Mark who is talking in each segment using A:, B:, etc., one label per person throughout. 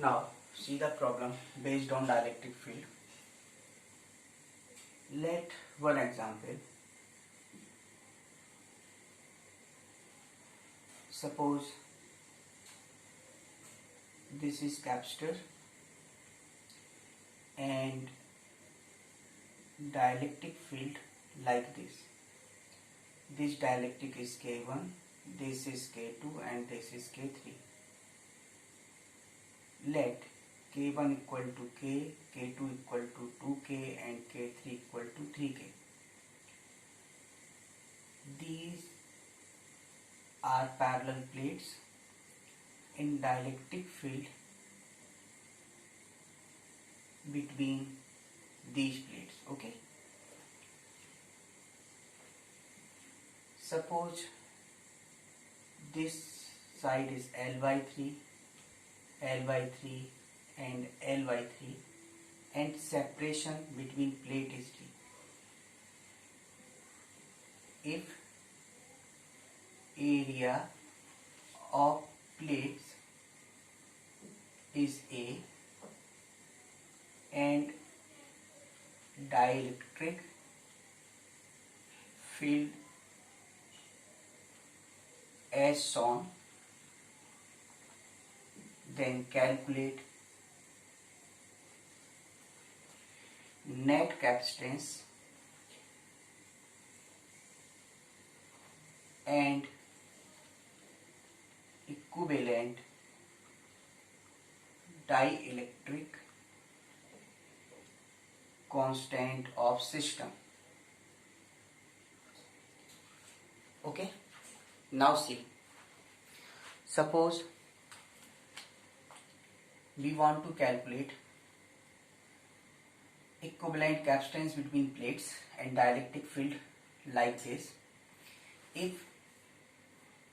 A: Now see the problem based on dielectric field. Let one example. Suppose this is capacitor and dielectric field like this. This dielectric is K1, this is K2 and this is K3. Let K1 equal to K, K2 equal to 2K and K3 equal to 3K. These are parallel plates in dielectric field between these plates. Okay. Suppose this side is L by 3, L by 3 and L by 3 and separation between plate is D. If area of plates is A and dielectric field as shown, then calculate net capacitance and equivalent dielectric constant of system. Okay. Now see, suppose we want to calculate equivalent capacitance between plates and dielectric field like this. If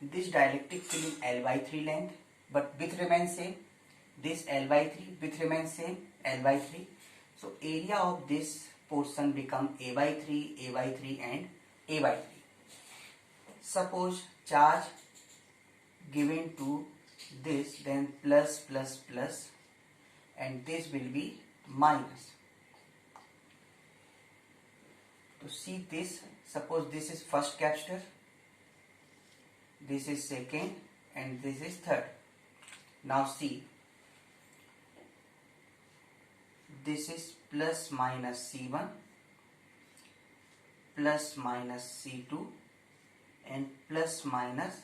A: this dielectric field is L by 3 length but width remains same, this L by 3, width remains same, L by 3. So area of this portion become A by 3, A by 3 and A by 3. Suppose charge given to this, then plus plus plus and this will be minus. To see this, suppose this is first capacitor, this is second and this is third. Now see, this is plus minus C1 plus minus C2 and plus minus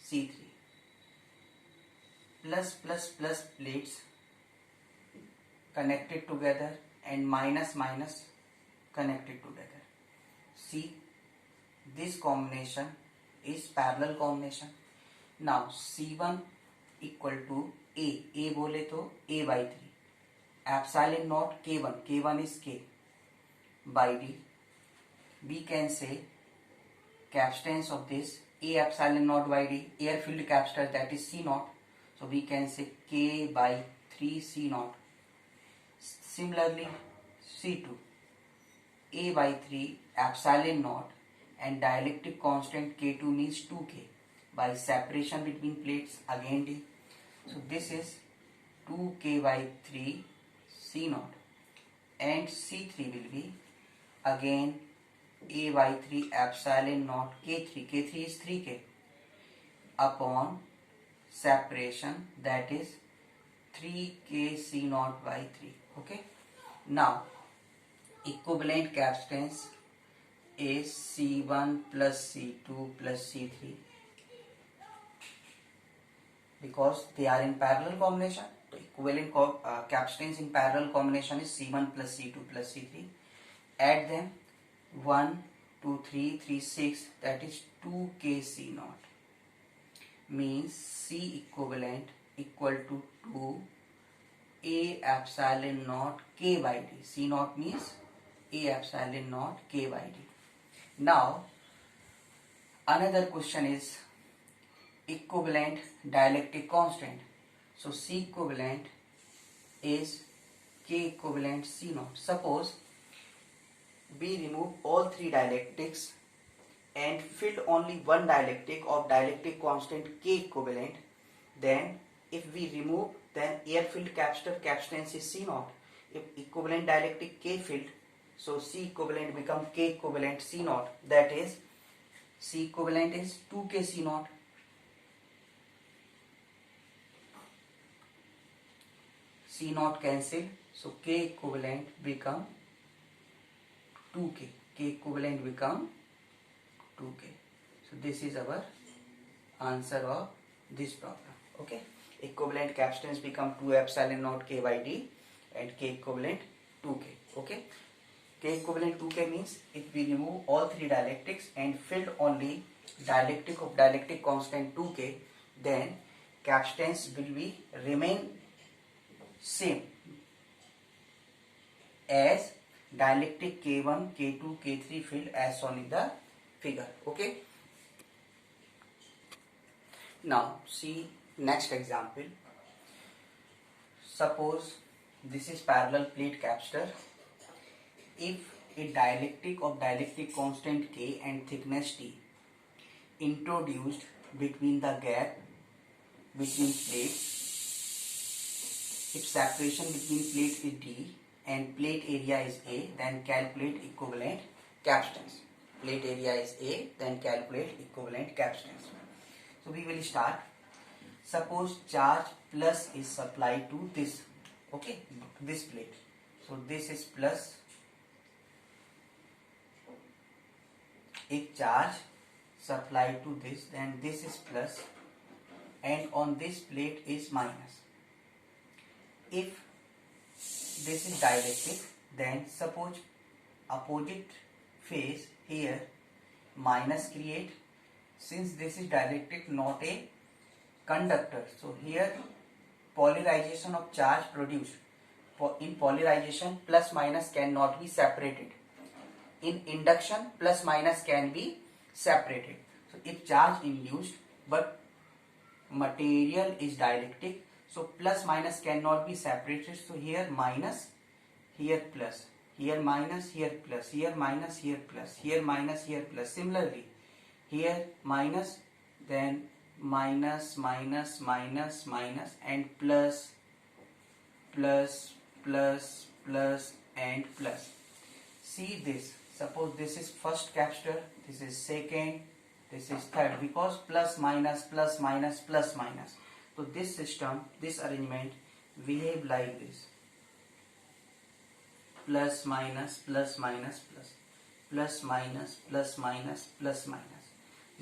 A: C3. Plus plus plus plates connected together and minus minus connected together. See, this combination is parallel combination. Now C1 equal to A बोले तो A by 3, epsilon naught K1, K1 is K by D. We can say capacitance of this A epsilon naught by D, air filled capacitor, that is C naught. So we can say K by 3 C naught. Similarly C2, A by 3 epsilon naught and dielectric constant K2 means 2K by separation between plates again D. So this is 2K by 3 C naught and C3 will be again A by 3 epsilon naught K3, K3 is 3K upon separation, that is 3K C naught by 3. Okay. Now equivalent capacitance is C1 plus C2 plus C3 because they are in parallel combination. The equivalent capacitance in parallel combination is C1 plus C2 plus C3. Add them 1, 2, 3, 3, 6, that is 2K C naught. Means C equivalent equal to 2 A epsilon naught K by D. C naught means A epsilon naught K by D. Now another question is equivalent dielectric constant. So C equivalent is K equivalent C naught. Suppose we remove all three dielectrics and filled only one dielectric of dielectric constant K equivalent, then if we remove then air filled capacitance is C naught. If equivalent dielectric K filled, so C equivalent become K equivalent C naught, that is C equivalent is 2K C naught. C naught cancel, so K equivalent become 2K. K equivalent become 2K. So this is our answer of this problem. Okay. Equivalent capacitance become 2 epsilon naught K by D and K equivalent 2K. Okay. K equivalent 2K means if we remove all three dielectrics and filled only dielectric of dielectric constant 2K, then capacitance will be remain same as dielectric K1, K2, K3 filled as shown in the figure. Okay. Now see next example. Suppose this is parallel plate capacitor. If a dielectric of dielectric constant K and thickness T introduced between the gap between plates, if separation between plates is D and plate area is A, then calculate equivalent capacitance. Plate area is A, then calculate equivalent capacitance. So we will start. Suppose charge plus is supplied to this, okay, this plate. So this is plus. If charge supplied to this, then this is plus, and on this plate is minus. If this is dielectric, then suppose opposite phase here minus create, since this is dielectric not a conductor, so here polarization of charge produced. In polarization plus minus cannot be separated. In induction plus minus can be separated. So if charge induced but material is dielectric, so plus minus cannot be separated, so here minus, here plus, here minus, here plus, here minus, here plus, here minus, here plus. Similarly here minus, then minus, minus, minus, minus, and plus, plus, plus, plus, and plus. See this, suppose this is first capacitor, this is second, this is third, because plus minus, plus minus, plus minus. So this system, this arrangement behave like this: plus minus, plus minus, plus, plus minus, plus minus, plus minus.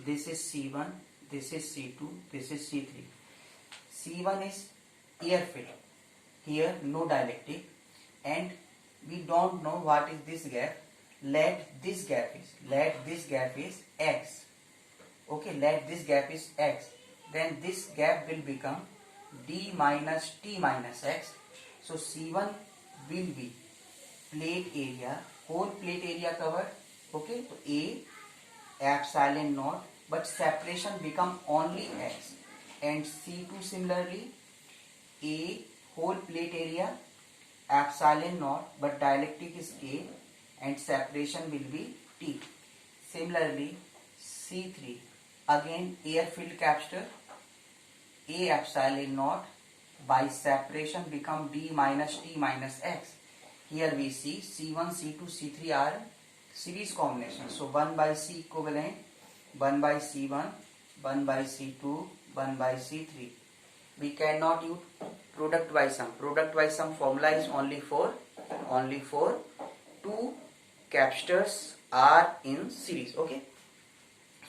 A: This is C1, this is C2, this is C3. C1 is air filled, here no dielectric, and we don't know what is this gap. Let this gap is X. Okay, let this gap is X. Then this gap will become D minus T minus X. So C1 will be plate area, whole plate area covered. Okay, so A epsilon naught, but separation become only X. And C2 similarly, A whole plate area epsilon naught, but dielectric is K and separation will be T. Similarly C3, again air filled capacitor, A epsilon naught, by separation become D minus T minus X. Here we see C1, C2, C3 are series combination. So 1 by C equivalent, 1 by C1, 1 by C2, 1 by C3. We cannot use product by sum. Product by sum formula is only for two capacitors are in series. Okay.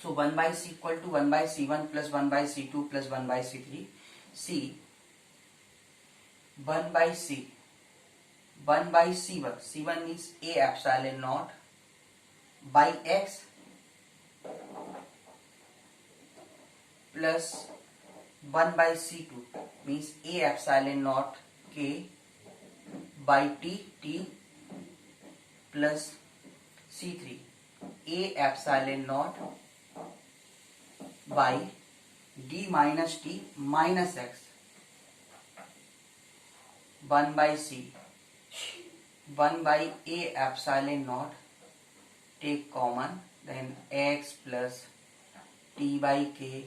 A: So 1 by C equal to 1 by C1 plus 1 by C2 plus 1 by C3. C 1 by C, 1 by C1. C1 means A epsilon naught by X plus 1 by C2 means A epsilon naught K by T plus C3 A epsilon naught by D minus T minus X. 1 by C, 1 by A epsilon naught, take common, then X plus T by K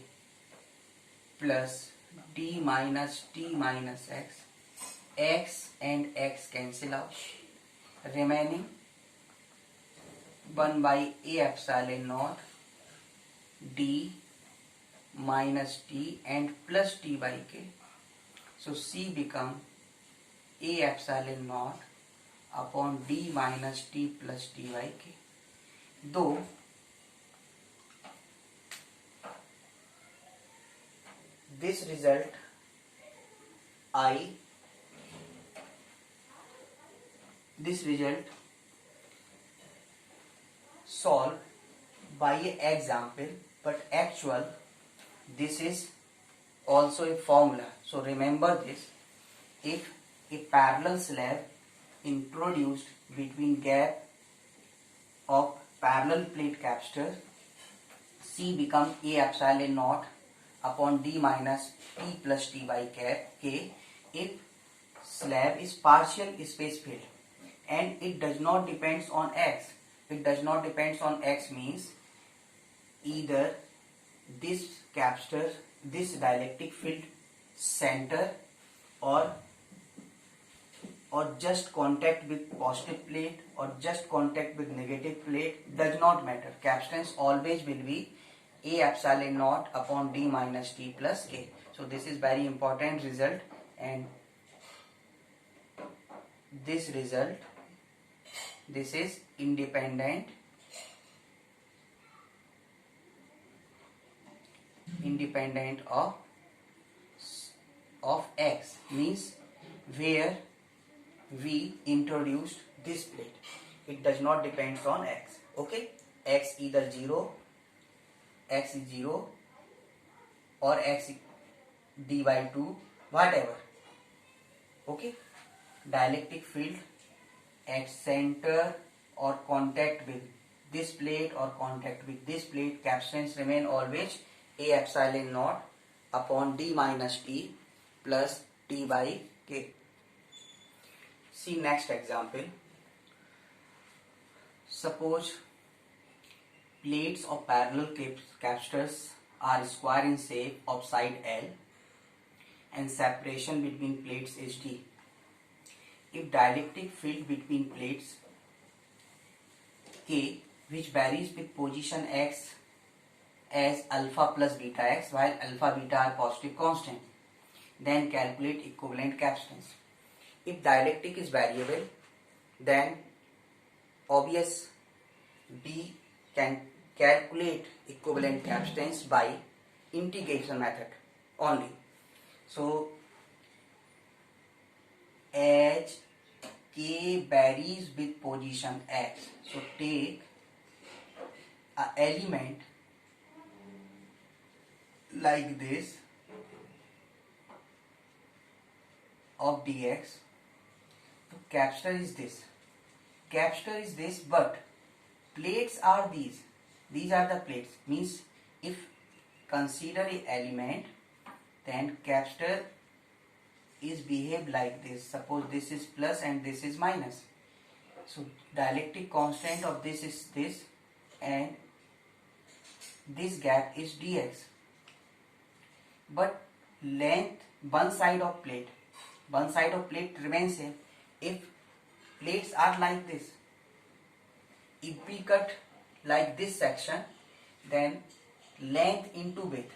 A: plus t minus t minus x and x cancel out, remaining 1 by a epsilon naught d minus t and plus t by k. So c become a epsilon naught upon d minus t plus t by k. Though this result solved by an example, but actual this is also a formula. So remember this: if a parallel slab introduced between gap of parallel plate capacitor, C become A epsilon naught upon D minus T plus T by K if slab is partial space filled and it does not depends on X. It does not depends on X means either this capacitor, this dielectric field center or just contact with positive plate or just contact with negative plate, does not matter. Capacitance always will be A epsilon naught upon D minus T plus K. So this is very important result, and this result, this is independent of X, means where we introduced this plate, it does not depend on X. Okay, X either 0, X is 0 or X d by 2, whatever. Okay, dielectric field at center or contact with this plate or contact with this plate, capacitance remain always A epsilon naught upon D minus T plus T by K. See next example. Suppose plates of parallel capacitors are square in shape of side L and separation between plates is D. If dielectric field between plates K, which varies with position X as alpha plus beta X, while alpha beta are positive constant, then calculate equivalent capacitance. If dielectric is variable, then obvious we can calculate equivalent capacitance by integration method only. So as K varies with position X, so take an element like this of dx. So capacitor is this, but plates are these are the plates, means if consider a element, then capacitor is behave like this. Suppose this is plus and this is minus, so dielectric constant of this is this and this gap is dx, but length one side of plate remains same. If plates are like this, if we cut like this section, then length into width,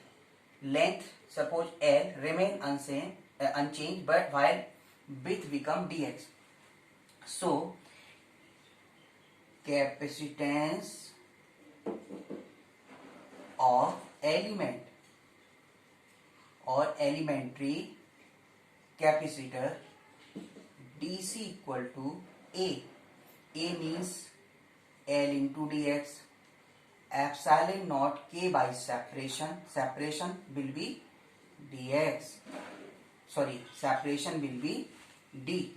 A: length suppose L remain unchanged, but while width become dx. So capacitance of element or elementary capacitor DC equal to A. A means L into dx, epsilon naught K by separation will be dx, separation will be D.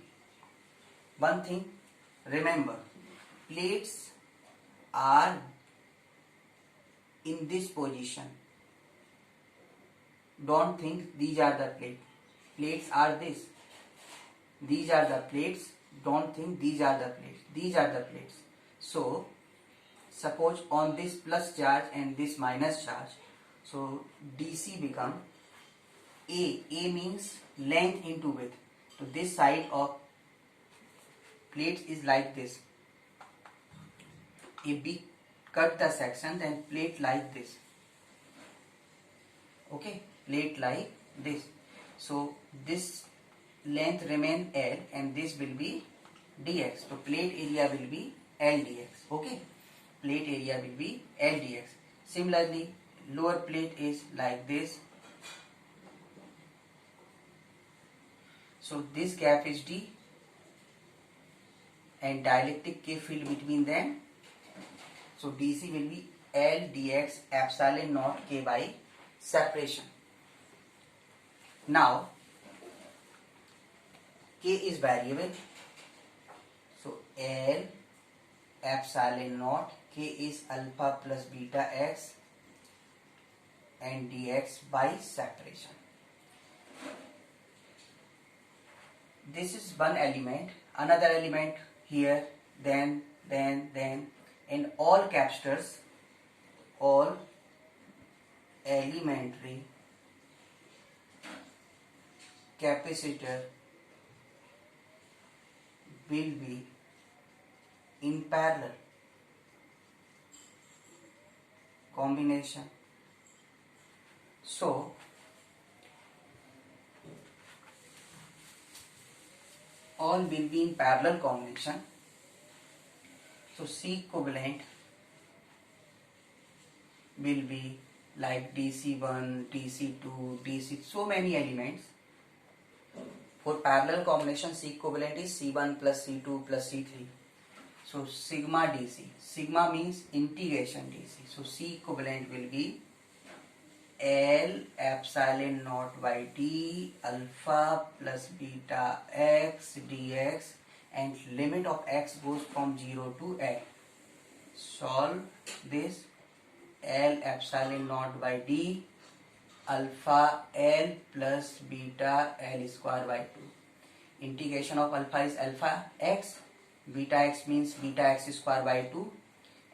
A: One thing remember, plates are in this position. Don't think these are the plates are this. These are the plates. Don't think these are the plates. These are the plates. So suppose on this plus charge and this minus charge, so DC become A means length into width. So this side of plates is like this. If we cut the section, then plate like this. Okay, plate like this. So this length remain L and this will be dx. So plate area will be L dx. Okay, plate area will be L dx. Similarly, lower plate is like this. So this gap is D and dielectric K field between them. So DC will be L dx epsilon naught K by separation. Now K is variable. So L epsilon naught K is alpha plus beta x and dx by separation. This is one element. Another element here, then, and all capacitors, all elementary capacitor will be in parallel combination. So all will be in parallel combination. So C equivalent will be like DC1, DC2, DC, so many elements. For parallel combination, C equivalent is C1 plus C2 plus C3. So sigma DC. Sigma means integration DC. So C equivalent will be L epsilon naught by D alpha plus beta x dx, and limit of x goes from 0 to L. Solve this. L epsilon naught by D alpha L plus beta L square by 2. Integration of alpha is alpha x, beta x means beta x square by 2,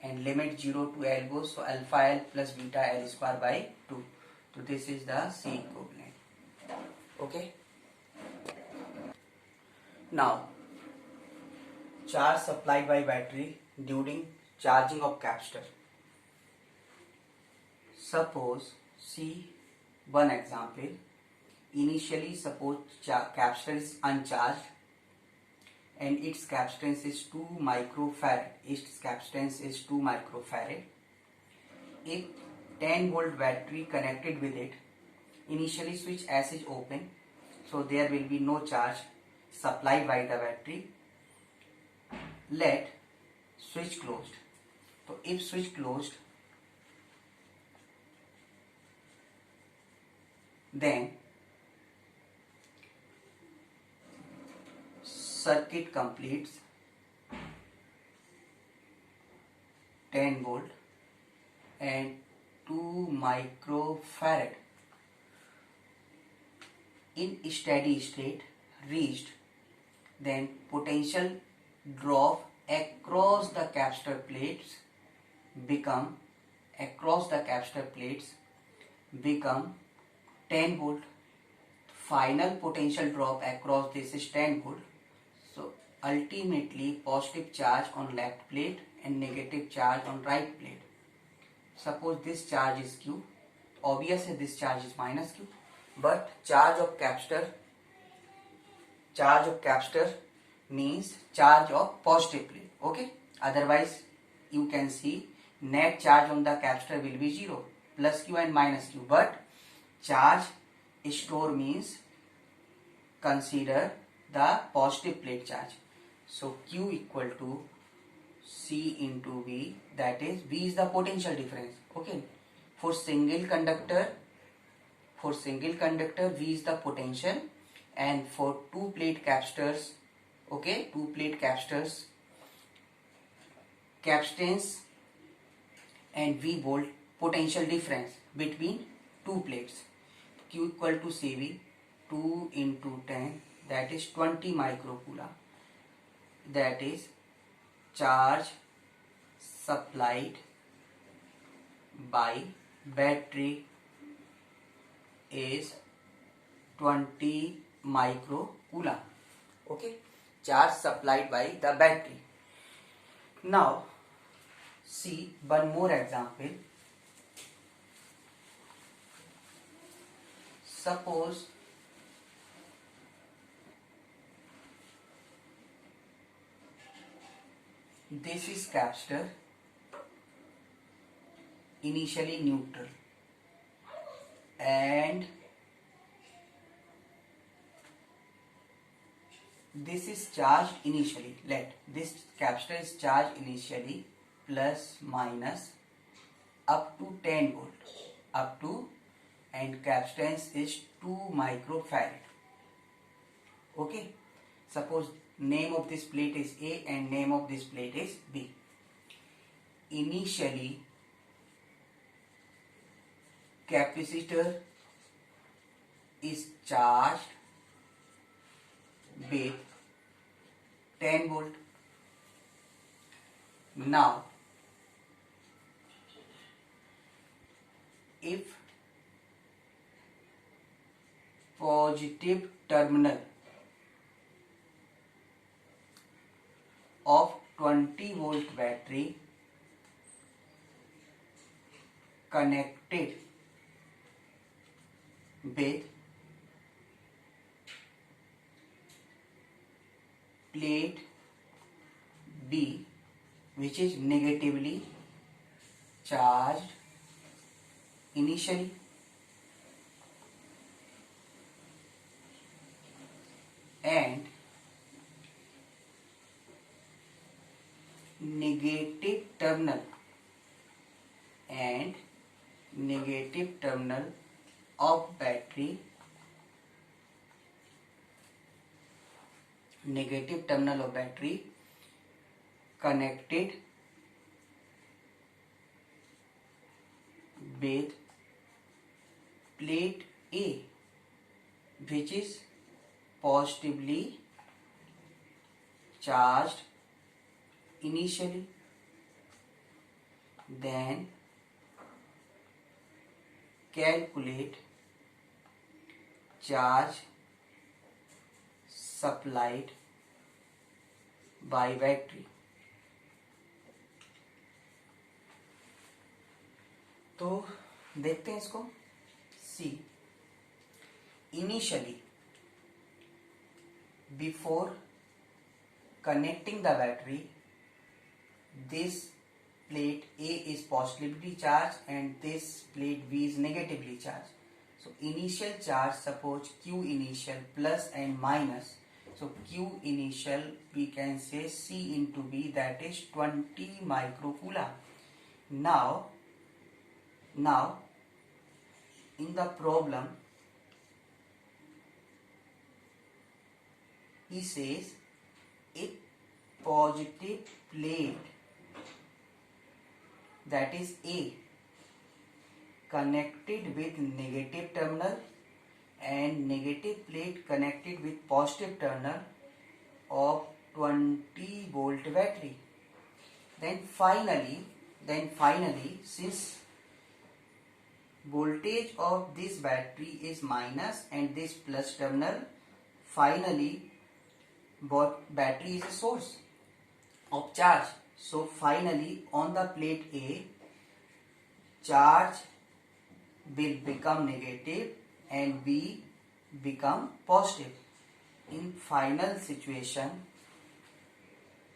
A: and limit 0 to L goes, so alpha L plus beta L square by 2. So this is the C equivalent. Okay. Now, charge supplied by battery during charging of capacitor. Suppose, see one example. Initially, suppose capacitor is uncharged and its capacitance is 2 microfarad. Its capacitance is 2 microfarad. If 10 volt battery connected with it, initially switch S is open, so there will be no charge supplied by the battery. Let switch closed. So if switch closed, then circuit completes 10 volt and 2 microfarad in steady state reached, then potential drop across the capacitor plates become 10 volt. Final potential drop across this is 10 volt. So ultimately positive charge on left plate and negative charge on right plate. Suppose this charge is Q. Obviously this charge is minus Q. But charge of capacitor means charge of positive plate. Okay. Otherwise you can see net charge on the capacitor will be 0, plus Q and minus Q. But charge store means consider the positive plate charge. So Q equal to C into V, that is V is the potential difference. Okay. For single conductor V is the potential, and for two plate capacitors, okay, capacitance and V volt potential difference between two plates. Q equal to CV, 2 into 10, that is 20 microcoulomb. That is charge supplied by battery is 20 microcoulomb. Okay, charge supplied by the battery. Now see one more example. Suppose this is capacitor, initially neutral, and this is charged initially. Let this capacitor is charged initially plus minus up to 10 volt, up to, and capacitance is 2 microfarad. Okay, suppose name of this plate is A and name of this plate is B. Initially capacitor is charged with 10 volt. Now if positive terminal of 20 volt battery connected with plate B, which is negatively charged initially, and negative terminal of battery connected with plate A, which is positively charged initially. Then calculate charge supplied by battery. तो देखते हैं इसको. सी initially before connecting the battery, this plate A is positively charged and this plate B is negatively charged. So initial charge, suppose Q initial plus and minus. So Q initial we can say C into B, that is 20 microcoulomb. Now in the problem he says if positive plate, that is A, connected with negative terminal and negative plate connected with positive terminal of 20 volt battery, then finally since voltage of this battery is minus and this plus terminal, finally battery is a source of charge. So finally on the plate A, charge will become negative and B become positive. In final situation,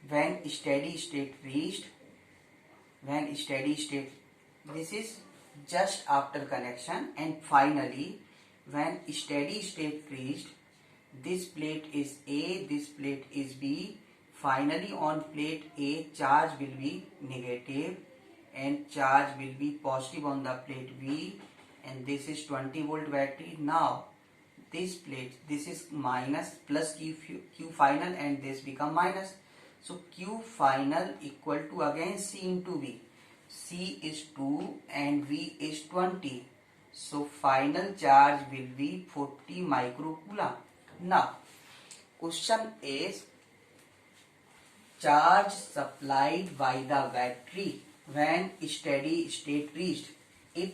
A: when steady state reached, this is just after connection, and finally when steady state reached, this plate is A, this plate is B. Finally on plate A, charge will be negative and charge will be positive on the plate B, and this is 20 volt battery. Now this plate, this is minus plus Q final and this become minus. So Q final equal to again C into V. C is 2 and V is 20. So final charge will be 40 microcoulomb. Now question is charge supplied by the battery when steady state reached. If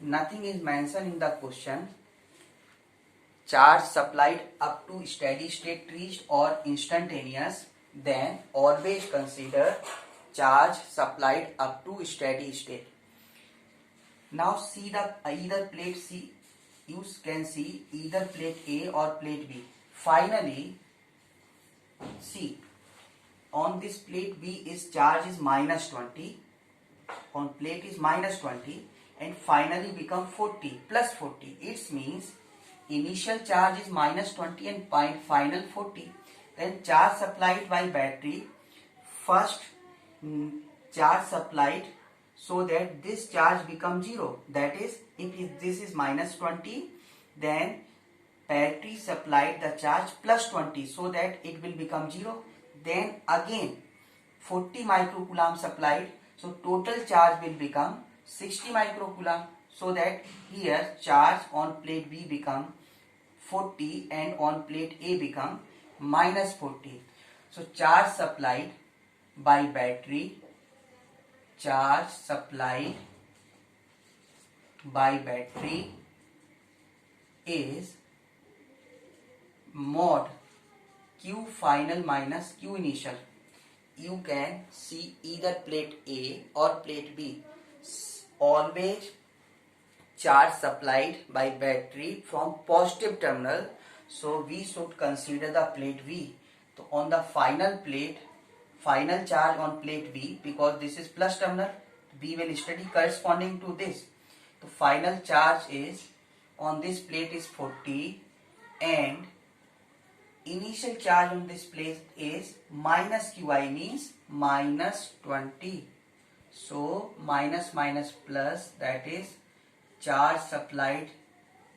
A: nothing is mentioned in the question, charge supplied up to steady state reached or instantaneous, then always consider charge supplied up to steady state. Now see the either plate C, you can see either plate A or plate B. Finally, see on this plate B is charge is minus 20, on plate is minus 20 and finally become 40 plus 40. It means initial charge is minus 20 and final 40. Then charge supplied by battery, first charge supplied so that this charge becomes 0. That is, if this is minus 20, then battery supplied the charge plus 20 so that it will become 0. Then again 40 microcoulomb supplied, so total charge will become 60 microcoulomb, so that here charge on plate B become 40 and on plate A become minus 40. So charge supplied by battery, charge supplied by battery is mod Q final minus Q initial. You can see either plate A or plate B. Always charge supplied by battery from positive terminal. So we should consider the plate V. So on the final plate, final charge on plate B, because this is plus terminal, B will study corresponding to this. The final charge is on this plate is 40 and initial charge on this plate is minus Qi, means minus 20. So minus minus plus, that is charge supplied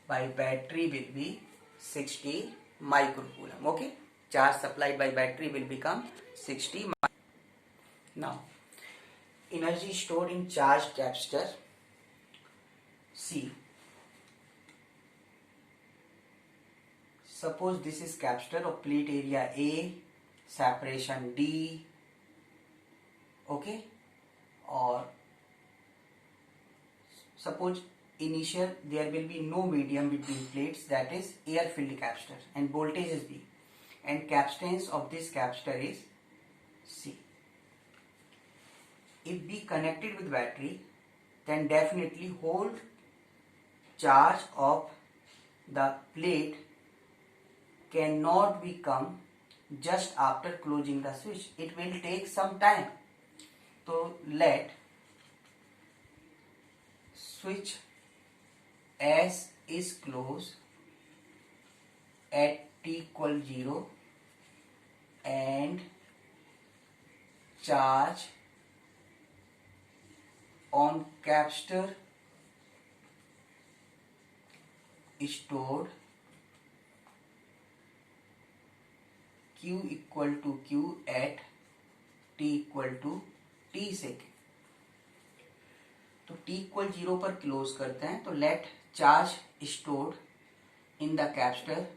A: by battery will be 60 microcoulomb. Okay, charge supplied by battery will become 60. Now energy stored in charged capacitor. See, suppose this is capacitor of plate area A, separation D, okay, or suppose initial there will be no medium between plates, that is air filled capacitor, and voltage is B, and capacitance of this capacitor is C. If B connected with battery, then definitely whole charge of the plate cannot become just after closing the switch. It will take some time. So let switch S is closed at t equal 0 and charge on capacitor stored Q equal to Q at t equal to t second. तो t equal 0 पर close करते हैं, तो let charge stored in the capacitor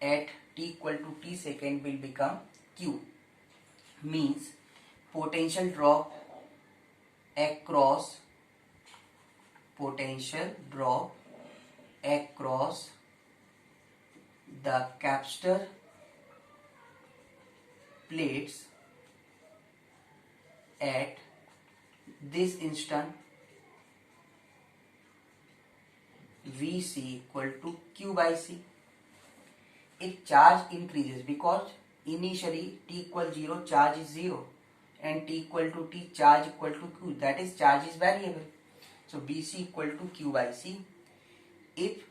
A: at t equal to t second will become Q, means potential drop across the capacitor plates at this instant Vc equal to Q by C. If charge increases, because initially t equal 0 charge is 0 and t equal to t charge equal to Q, that is charge is variable. So Bc equal to Q by C. If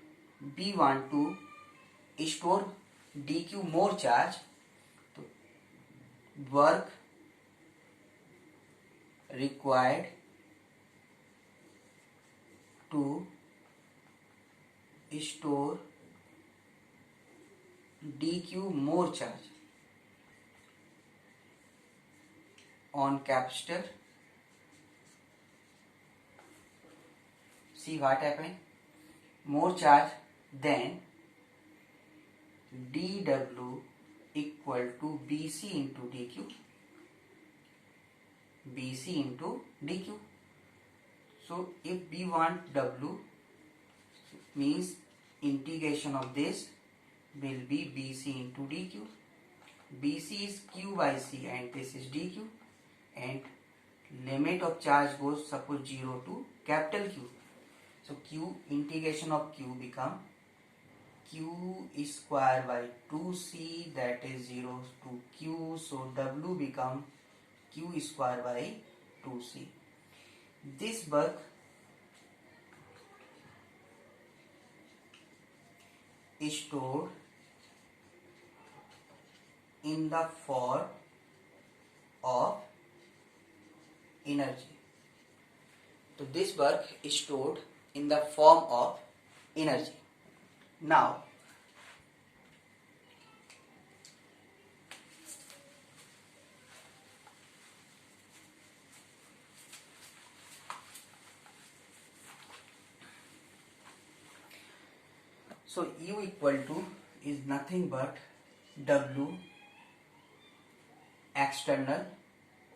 A: B want to store dq more charge, तो work required to store dq more charge on capacitor. See what happened? More charge, then dw equal to bc into dq. bc into dq. So if we want w, means integration of this will be BC into dq. BC is q by c and this is dq, and limit of charge goes suppose 0 to capital Q. So q integration of q become q square by 2c, that is 0 to q. So W become q square by 2c. This work is stored in the form of energy. So this work is stored in the form of energy. Now so U equal to is nothing but W external,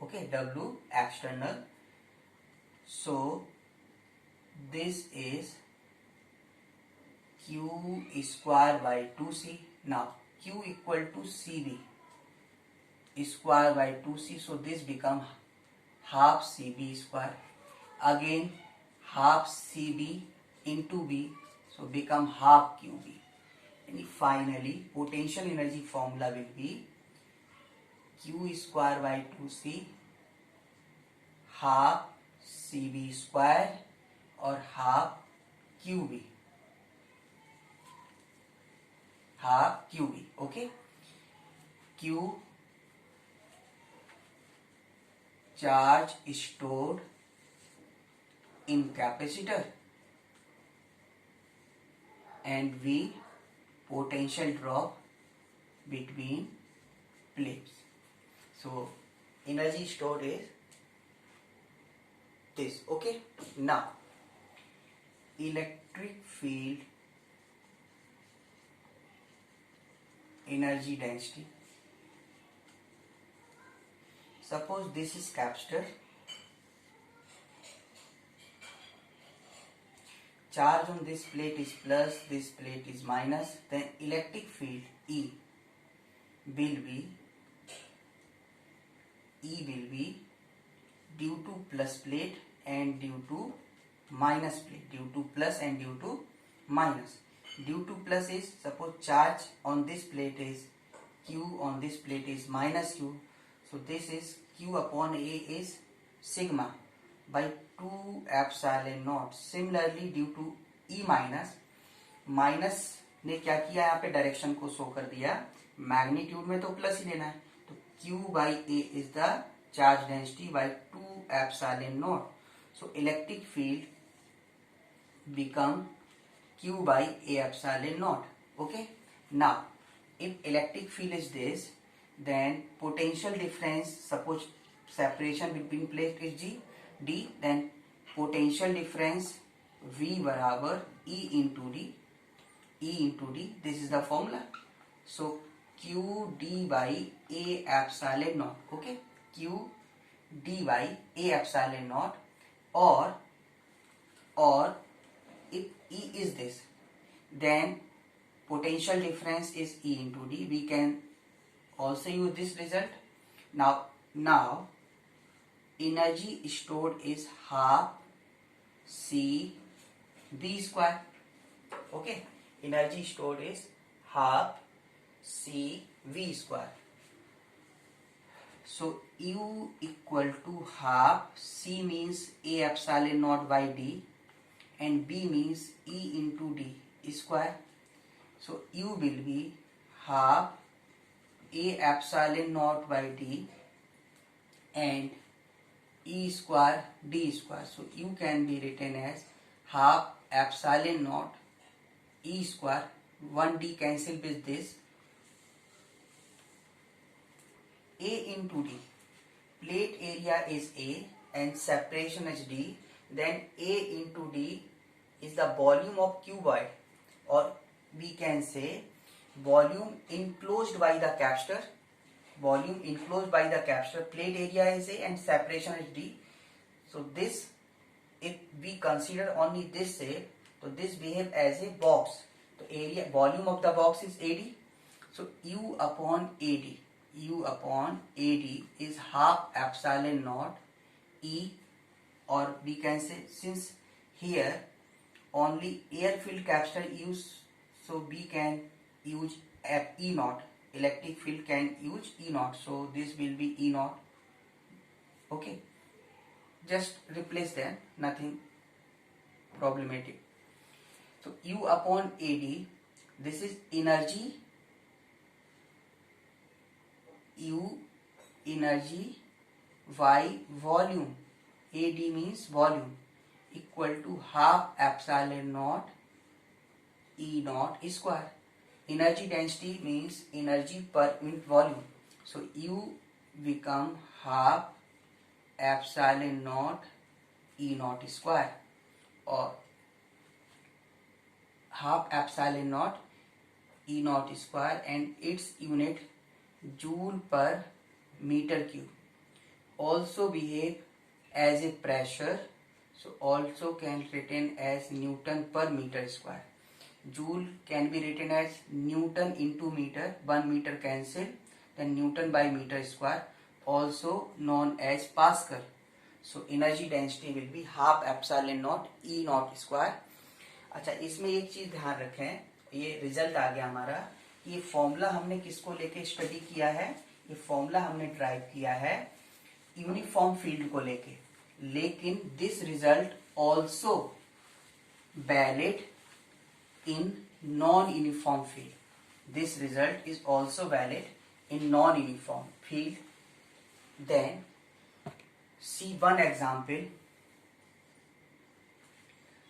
A: okay, W external. So this is q square by 2c. Now q equal to cv square by 2c, so this become half cv square. Again half cv into b, so become half qb. And finally potential energy formula will be q square by 2c half cv square or half qb, half qb. Okay, q charge stored in capacitor and v potential drop between plates. So energy stored is this. Okay, now electric field energy density. Suppose this is capacitor, charge on this plate is plus, this plate is minus, then electric field E will be due to plus plate and due to minus plate, due to plus and due to minus. Due to plus is suppose charge on this plate is Q, on this plate is minus Q, so this is Q upon A is sigma by 2 epsilon naught. Similarly due to E minus ने क्या किया, यहाँ पे direction को show कर दिया, magnitude में तो प्लस ही लेना है, तो Q by A is the charge density by 2 epsilon naught. So electric field become Q by A epsilon naught. Okay, now if electric field is this, then potential difference, suppose separation between plate is D, then potential difference V बराबर E into D, this is the formula. So Q D by A epsilon naught. Okay, Q D by A epsilon naught, or if E is this, then potential difference is E into D. We can also use this result. Now energy stored is half C V square. Okay, energy stored is half C V square. So U equal to half, C means A epsilon naught by D and B means E into D square. So U will be half A epsilon naught by D and E square D square. So U can be written as half epsilon naught E square, 1D cancel with this, A into D. Plate area is A and separation is D, then A into D is the volume of cuboid, or we can say volume enclosed by the capacitor. Volume enclosed by the capacitor, plate area is A and separation is D. So this, if we consider only this shape, so this behave as a box. तो area volume of the box is AD. So U upon AD is half epsilon naught E, or we can say, since here only air filled capsule use, so we can use E naught. Electric field can use E naught, so this will be E naught. Okay, just replace them, nothing problematic. So U upon AD, this is energy, U energy y volume, AD means volume, equal to half epsilon naught E naught square. Energy density means energy per unit volume. So U become half epsilon naught E naught square, or half epsilon naught E naught square, and its unit joule per meter cube. Also behave as a pressure, so also can written as Newton per meter square. Joule can be written as Newton into meter, 1 meter cancel, then Newton by meter square, also known as Pascal. So energy density will be half epsilon naught E naught square. अच्छा, इसमें एक चीज ध्यान रखें, ये result आ गया हमारा। ये फॉर्मूला हमने किसको लेके स्टडी किया है? ये फॉर्मूला हमने ड्राइव किया है यूनिफॉर्म फील्ड को लेके, लेकिन this result also valid in non-uniform field. This result is also valid in non-uniform field. Then see one example.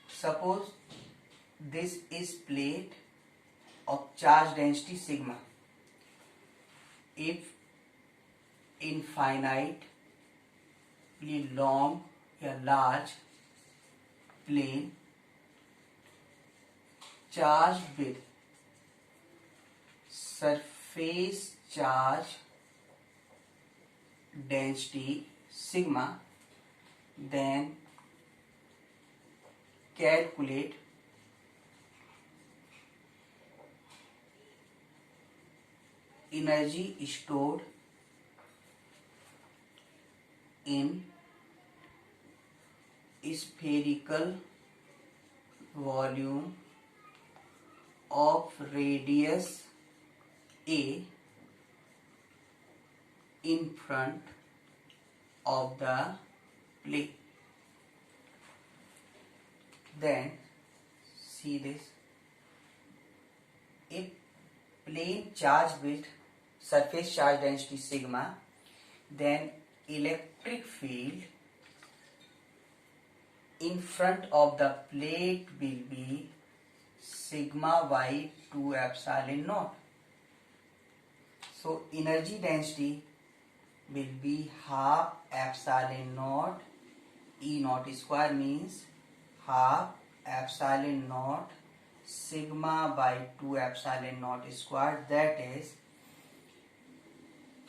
A: Suppose this is plate of charge density sigma. If infinitely long or large plane charged with surface charge density sigma, then calculate energy stored in spherical volume of radius A in front of the plate. Then see this. If plane charged with surface charge density sigma, then electric field in front of the plate will be sigma by 2 epsilon naught. So energy density will be half epsilon naught E naught square, means half epsilon naught sigma by 2 epsilon naught square, that is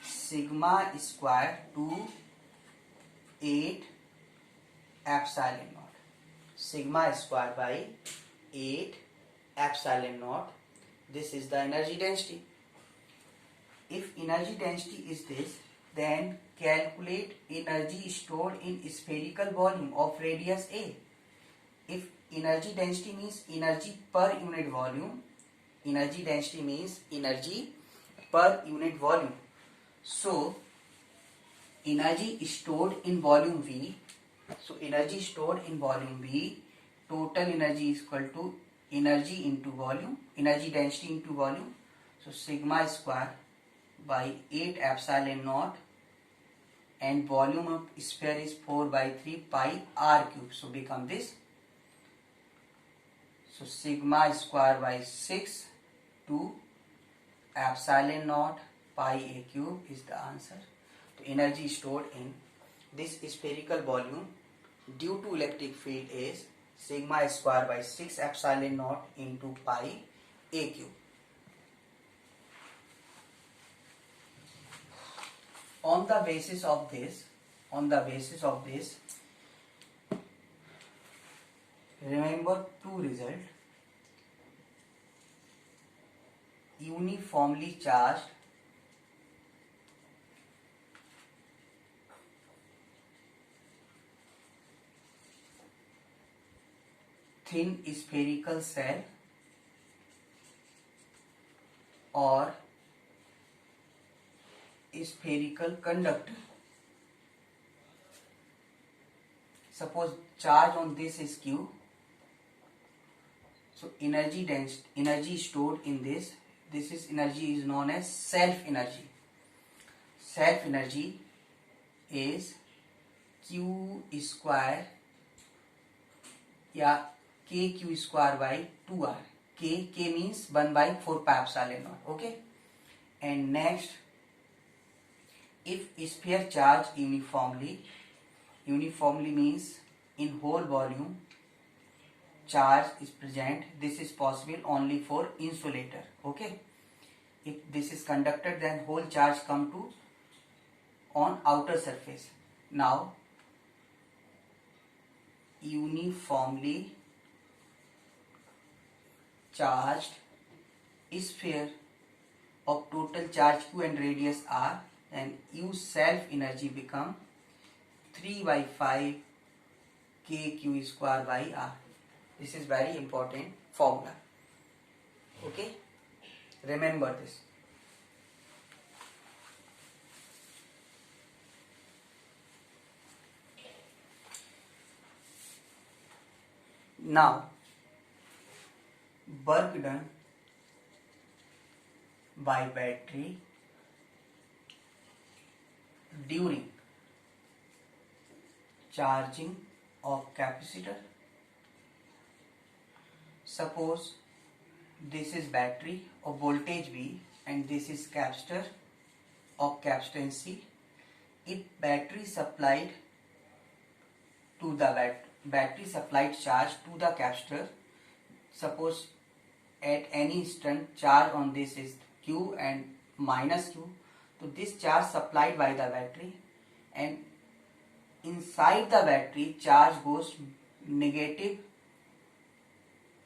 A: sigma square to 8 epsilon naught. Sigma square by 8 epsilon naught. This is the energy density. If energy density is this, then calculate energy stored in spherical volume of radius A. If energy density means energy per unit volume, energy density means energy per unit volume. So energy stored in volume V, so energy stored in volume V, total energy is equal to energy into volume, energy density into volume. So sigma square by 8 epsilon naught, and volume of sphere is 4 by 3 pi r cube. So become this. So sigma square by 6 to epsilon naught pi a cube is the answer. The energy stored in this spherical volume due to electric field is sigma square by 6 epsilon naught into pi a cube. On the basis of this, remember two results. uniformly charged thin spherical cell or spherical conductor. Suppose charge on this is Q, so energy stored in this is energy is known as self energy. Self energy is Q square या KQ square by 2R. K means 1 by 4 pi epsilon naught. Okay. And next, if sphere charge uniformly means in whole volume charge is present. This is possible only for insulator. Okay. If this is conductor, then whole charge come to on outer surface. Now uniformly charged sphere of total charge Q and radius R, and U self energy become 3 by 5 KQ square by R. This is very important formula. Okay, remember this. Now, work done by battery during charging of capacitor. Suppose this is battery of voltage V and this is capacitor of capacitance C. If battery supplied to the battery supplied charge to the capacitor, suppose at any instant charge on this is Q and minus Q, so this charge supplied by the battery, and inside the battery charge goes negative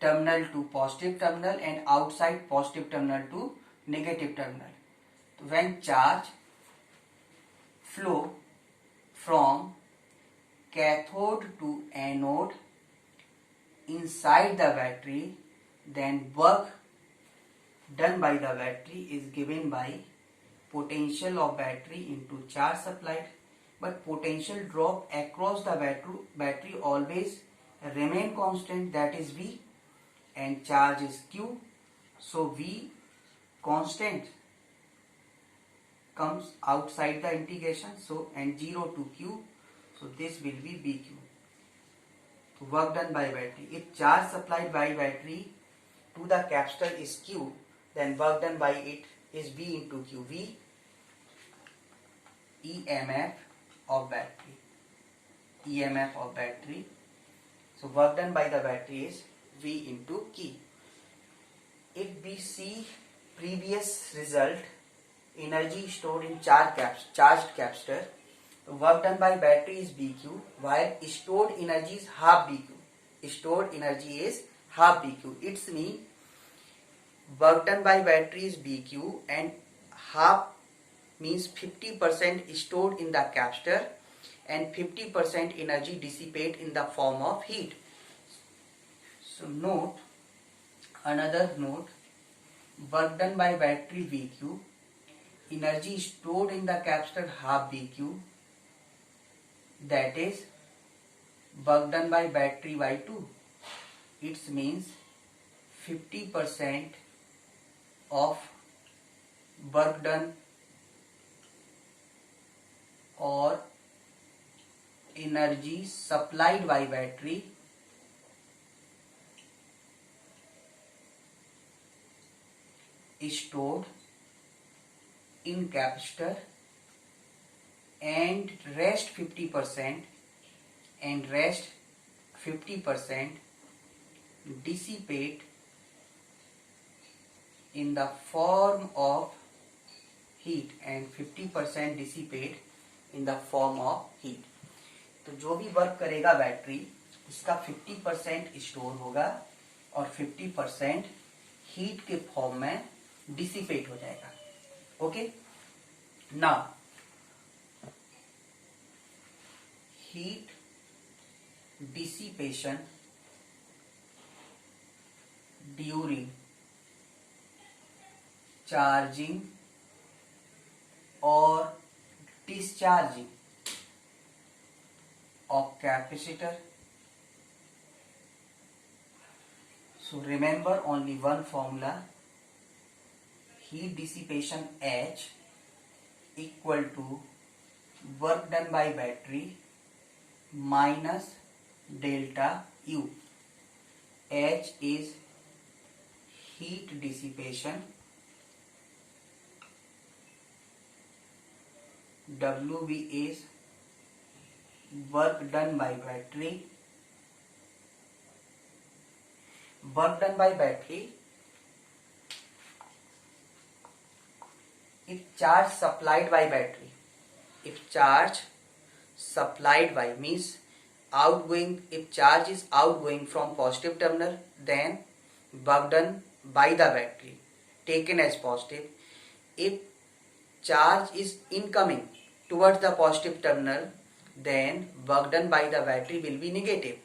A: terminal to positive terminal and outside positive terminal to negative terminal. So when charge flow from cathode to anode inside the battery, then work done by the battery is given by potential of battery into charge supplied, but potential drop across the battery always remain constant, that is V, and charge is Q, so V constant comes outside the integration, so and 0 to Q, so this will be BQ. So work done by battery. If charge supplied by battery to the capacitor is Q, then work done by it is V into Q. V EMF of battery. EMF of battery. So work done by the battery is V into Q. If we see previous result, energy stored in charged capacitor, work done by battery is BQ, while stored energy is half BQ. Stored energy is half BQ. It's mean work done by battery is BQ and half means 50% stored in the capacitor and 50% energy dissipate in the form of heat. So note, another note, work done by battery VQ, energy stored in the capacitor half BQ, that is work done by battery by 2. It means 50% of work done or energy supplied by battery is stored in capacitor, and rest 50% dissipate in the form of heat and 50% dissipate in the form of heat. तो जो भी work करेगा battery उसका 50% store होगा और 50% heat के form में dissipate हो जाएगा. Okay, now heat dissipation during charging or discharging of capacitor. So remember only one formula, heat dissipation H equal to work done by battery minus delta U. H is heat dissipation, WB is work done by battery. Work done by battery, if charge supplied by battery, if charge supplied by means outgoing, if charge is outgoing from positive terminal, then work done by the battery taken as positive. If charge is incoming towards the positive terminal, then work done by the battery will be negative,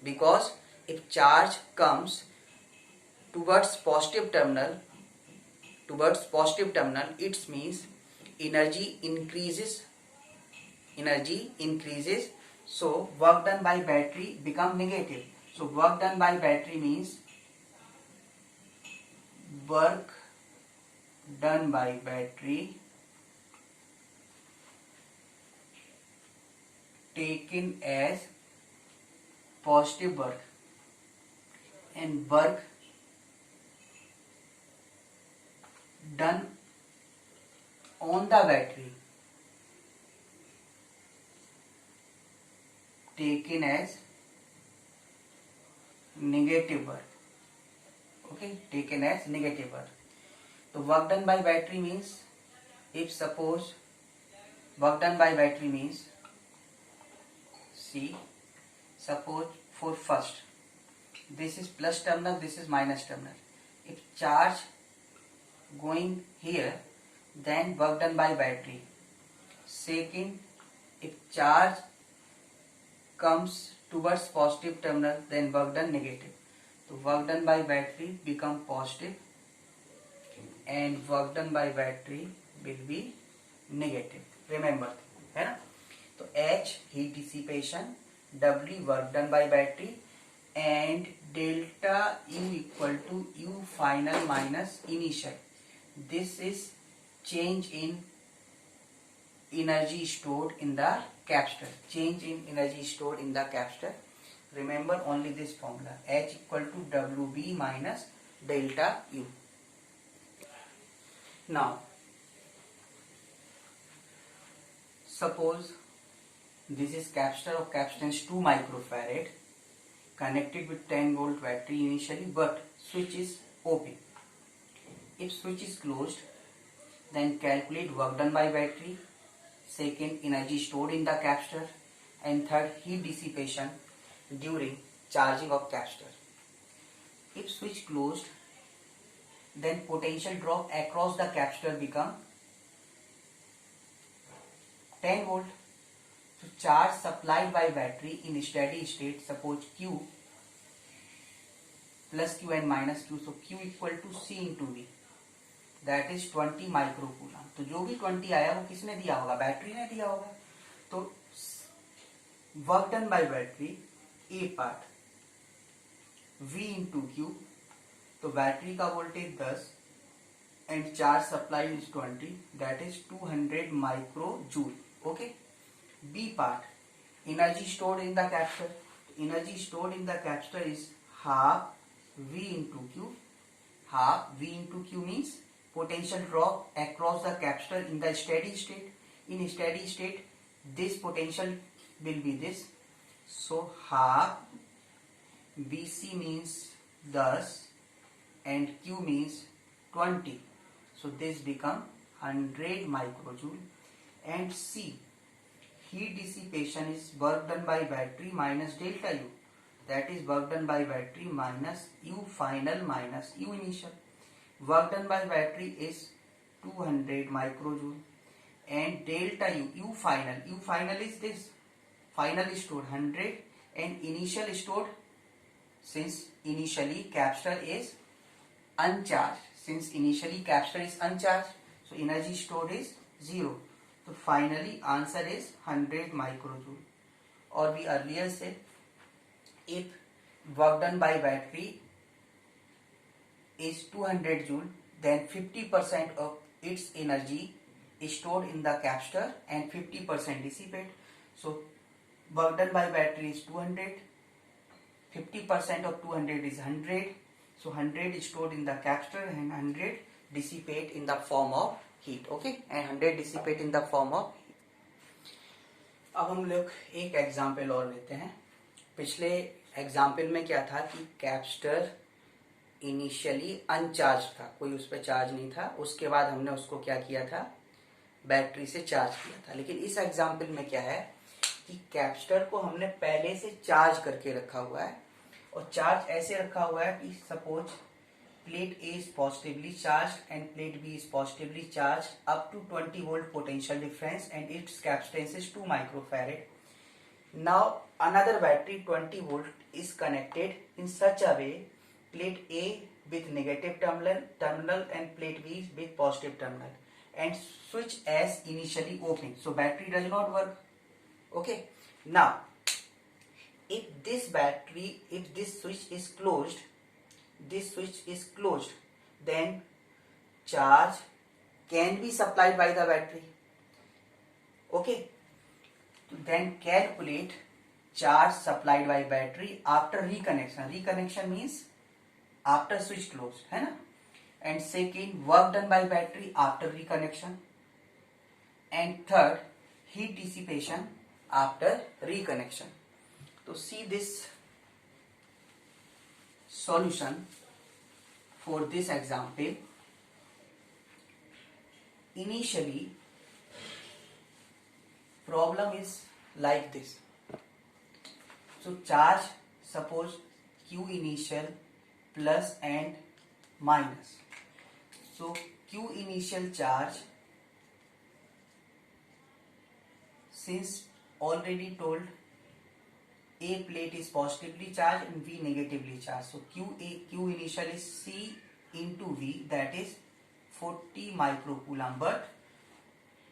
A: because if charge comes towards positive terminal, it means energy increases, so work done by battery become negative. So work done by battery means work done by battery taken as positive work, and work done on the battery taken as negative work. Okay, taken as negative work. So work done by battery means, if suppose work done by battery means, see, suppose for first, this is plus terminal, this is minus terminal. If charge going here, then work done by battery. Second, if charge comes towards positive terminal, then work done negative. So work done by battery become positive and work done by battery will be negative. Remember, है ना? तो H heat dissipation, W work done by battery, and delta U equal to U final minus initial. This is change in energy stored in the capacitor. Change in energy stored in the capacitor. Remember only this formula, H equal to WB minus delta U. Now, suppose this is capacitor of capacitance 2 microfarad connected with 10 volt battery initially, but switch is open. If switch is closed, then calculate work done by battery, second energy stored in the capacitor, and third heat dissipation during charging of capacitor. If switch closed, then potential drop across the capacitor become 10 volt. So charge supplied by battery in steady state, suppose Q plus Q and minus Q, so Q equal to C into V, that is 20 microcoulomb. तो जो भी 20 आया वो किसने दिया होगा? Battery ने दिया होगा. तो work done by battery a part V into Q, तो बैटरी का voltage 10 and charge supply is 20, that is 200 micro joule. Okay. B part energy stored in the capacitor. Energy stored in the capacitor is half V into Q. Half V into Q means potential drop across the capacitor in the steady state. In steady state, this potential will be this. So half BC means 10 and Q means 20. So this become 100 microjoule. And C, heat dissipation is work done by battery minus delta U. That is work done by battery minus U final minus U initial. Work done by battery is 200 microjoule, and delta U final is this, final stored 100 and initial stored, since initially capacitor is uncharged, so energy stored is 0. So finally answer is 100 microjoule. Or we earlier said, if work done by battery is 200 joule, then 50% of its energy is stored in the capacitor and 50% dissipate. So work done by battery is 200, 50% of 200 is 100, so 100 is stored in the capacitor and 100 dissipate in the form of heat. Okay, and 100 dissipate in the form of heat. अब हम लोग एक example और लेते हैं. पिछले example में क्या था कि कैपेसिटर इनिशियली अनचार्ज था, कोई उस पर चार्ज नहीं था, उसके बाद हमने उसको क्या किया था, बैटरी से चार्ज किया था. लेकिन इस एग्जाम्पल में क्या है कि कैपेसिटर को हमने पहले से चार्ज करके रखा हुआ है, और चार्ज ऐसे रखा हुआ है कि suppose plate A is positively charged and plate B is positively charged up to 20 volt potential difference and its capacitance is 2 microfarad. Now another battery 20 volt is connected in such a way, plate A with negative terminal and plate B with positive terminal, and switch as initially open, so battery does not work. Okay, now if this switch is closed, then charge can be supplied by the battery. Okay, then calculate charge supplied by battery after reconnection means after switch closed, है ना. And second, work done by battery after reconnection, and third, heat dissipation after reconnection. So see this solution for this example. Initially problem is like this. So charge, suppose Q initial plus and minus. So Q initial charge, since already told A plate is positively charged and V negatively charged, so Q initial is C into V, that is 40 microcoulomb, but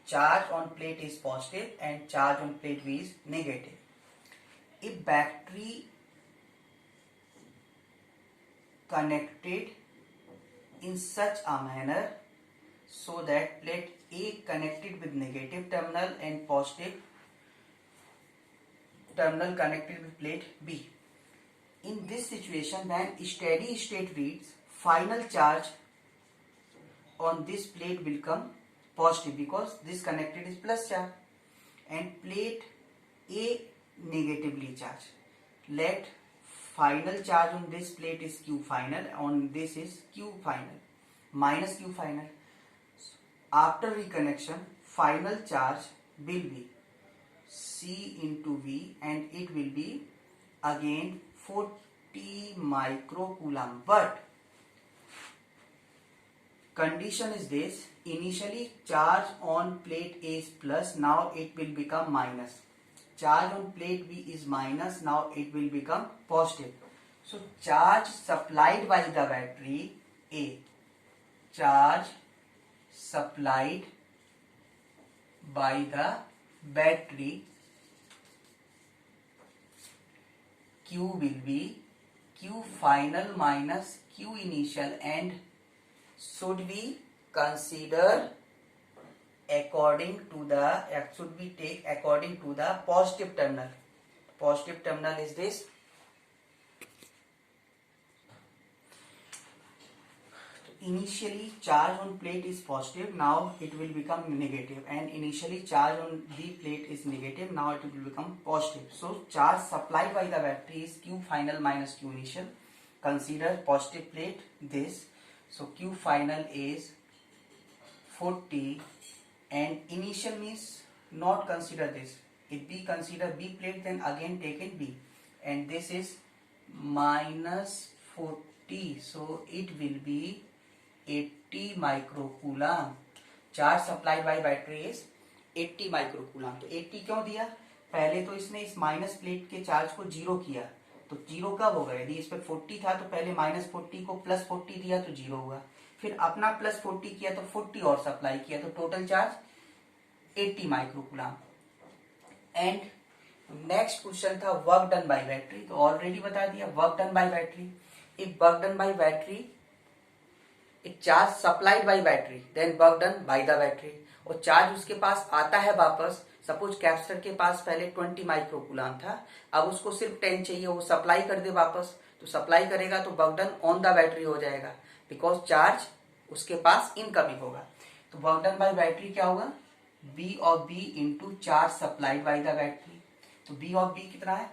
A: charge on plate is positive and charge on plate V is negative. If battery connected in such a manner so that plate A connected with negative terminal and positive terminal connected with plate B. In this situation, then steady state reads final charge on this plate will come positive because this connected is plus charge, and plate A negatively charged. Let final charge on this plate is Q final, on this is Q final minus Q final. After reconnection, final charge will be C into V and it will be again 40 microcoulomb, but condition is this: initially charge on plate A is plus, now it will become minus. Charge on plate B is minus, now it will become positive. So charge supplied by the battery A, charge supplied by the battery Q will be Q final minus Q initial, and should we consider according to the, should we take according to the positive terminal. Positive terminal is this. Initially charge on plate is positive, now it will become negative, and initially charge on the plate is negative, now it will become positive. So charge supplied by the battery is Q final minus Q initial. Consider positive plate this, so Q final is 40 and initial means not consider this. If we consider B plate, then again taken B, and this is minus 40, so it will be 80 microcoulomb. Charge supplied by battery is 80 microcoulomb. तो 80 क्यों दिया? पहले तो इसने इस minus plate के charge को zero किया, तो जीरो कब होगा? यदि इस पे 40 था तो पहले -40 को +40 दिया तो जीरो हुआ, फिर अपना +40 किया तो 40 और सप्लाई किया, तो total charge 80 microcoulomb. And next question था वर्क डन बाय बैटरी, तो ऑलरेडी बता दिया work done by battery. If work done by battery it charge supplied by battery then work done by the battery. और charge उसके पास आता है वापस, सपोज कैपेसिटर के पास पहले 20 माइक्रोकूलम था, अब उसको सिर्फ 10 चाहिए, वो सप्लाई कर दे वापस, तो सप्लाई करेगा तो work done on the battery हो जाएगा, बिकॉज चार्ज उसके पास इनकमिंग होगा। तो वर्क डन बाय बैटरी क्या होगा? B of B into charge supplied by the battery. तो बी ऑफ बी कितना है?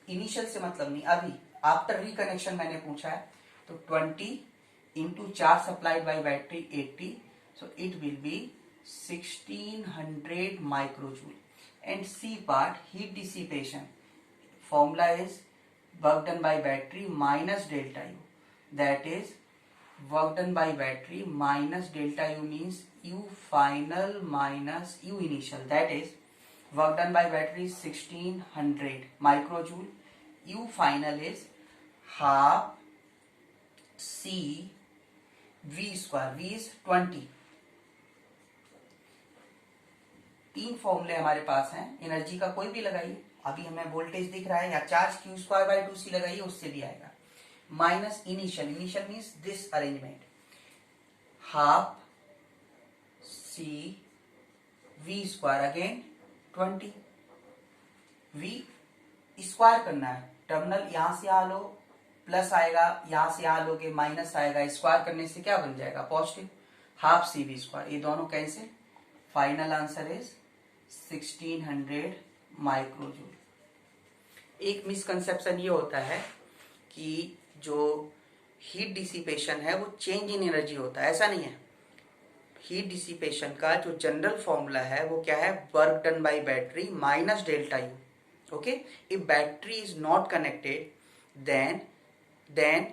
A: इनिशियल से मतलब नहीं, अभी आफ्टर रिकनेक्शन मैंने पूछा है, तो 20 into charge supplied by battery 80, so it will be 1600 microjoule. And C part, heat dissipation, formula is work done by battery minus delta U, that is work done by battery minus delta U means U final minus U initial, that is work done by battery is 1600 microjoule, U final is half C V square, V is 20। तीन फॉर्मूले हमारे पास हैं, energy का कोई भी लगाइए, अभी हमें वोल्टेज दिख रहा है, या charge Q square by 2C लगाइए, उससे भी आएगा। Minus initial, initial means this arrangement, half C V square again 20। V square करना है, टर्मिनल यहां से आ लो प्लस आएगा, यहां से आ लोगे माइनस आएगा, स्क्वायर करने से क्या बन जाएगा? Positive. Half C V square, ये दोनों cancel, final answer is 1600 microjoule. एक मिसकंसेप्शन ये होता है कि जो हीट डिसिपेशन है वो चेंज इन एनर्जी होता है, ऐसा नहीं है। हीट डिसिपेशन का जो जनरल फॉर्मूला है वो क्या है? Work done by battery minus delta U. Okay, if battery is not connected then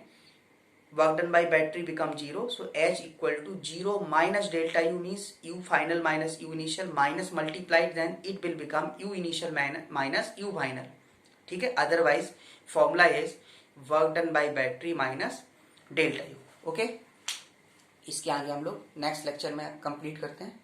A: work done by battery become 0, so H equal to 0 minus delta U means U final minus U initial minus multiplied, then it will become U initial minus U final, ठीक है। otherwise formula is work done by battery minus delta U। Okay, इसके आगे हम लोग next lecture में complete करते हैं।